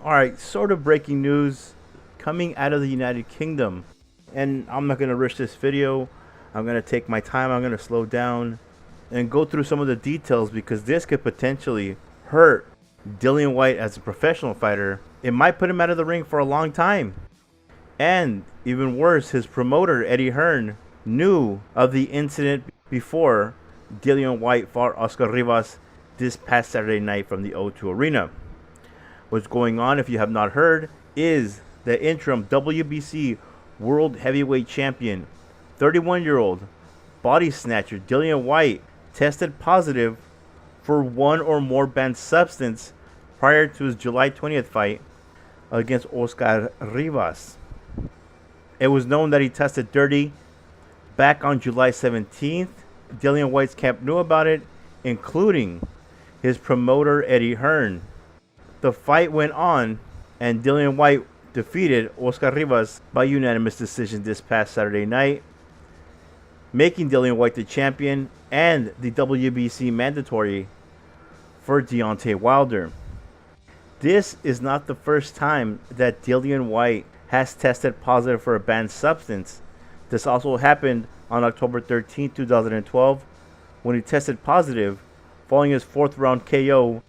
Alright, sort of breaking news coming out of the United Kingdom. And I'm not going to rush this video. I'm going to take my time. I'm going to slow down and go through some of the details because this could potentially hurt Dillian Whyte as a professional fighter. It might put him out of the ring for a long time. And even worse, his promoter, Eddie Hearn, knew of the incident before Dillian Whyte fought Oscar Rivas this past Saturday night from the O2 Arena. What's going on, if you have not heard, is the interim WBC World Heavyweight Champion, 31-year-old body snatcher Dillian Whyte tested positive for one or more banned substance prior to his July 20th fight against Oscar Rivas. It was known that he tested dirty back on July 17th. Dillian Whyte's camp knew about it, including his promoter Eddie Hearn. The fight went on, and Dillian Whyte defeated Oscar Rivas by unanimous decision this past Saturday night, making Dillian Whyte the champion and the WBC mandatory for Deontay Wilder. This is not the first time that Dillian Whyte has tested positive for a banned substance. This also happened on October 13, 2012, when he tested positive following his 4th round KO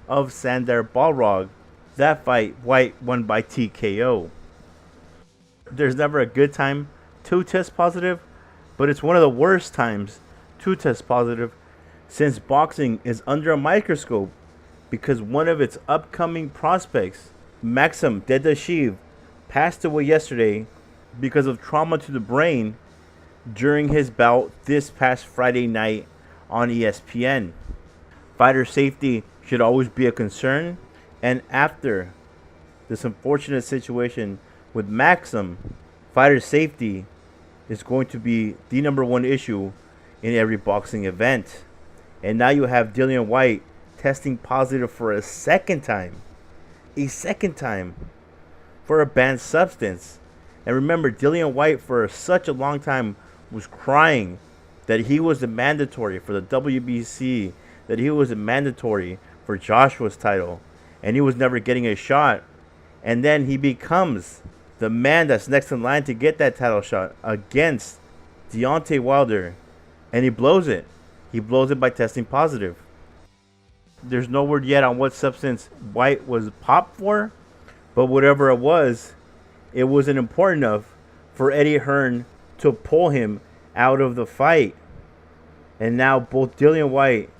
of Sandar Balrog. That fight, Whyte won by TKO. There's never a good time to test positive, but it's one of the worst times to test positive since boxing is under a microscope because one of its upcoming prospects, Maxim Dedashev, passed away yesterday because of trauma to the brain during his bout this past Friday night on ESPN. Fighter safety should always be a concern, and after this unfortunate situation with Maxim, fighter safety is going to be the #1 issue in every boxing event. And now you have Dillian Whyte testing positive for a second time for a banned substance. And remember, Dillian Whyte for such a long time was crying that he was the mandatory for the WBC, that he was a mandatory for Joshua's title, and he was never getting a shot. And then he becomes the man that's next in line to get that title shot against Deontay Wilder, and he blows it. He blows it by testing positive. There's no word yet on what substance Whyte was popped for, but whatever it wasn't important enough for Eddie Hearn to pull him out of the fight. And now both Dillian Whyte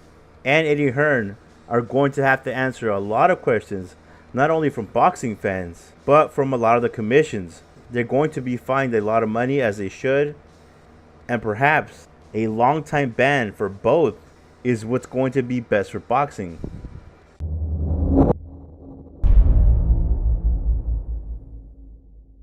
and Eddie Hearn are going to have to answer a lot of questions, not only from boxing fans, but from a lot of the commissions. They're going to be fined a lot of money, as they should, and perhaps a long time ban for both is what's going to be best for boxing.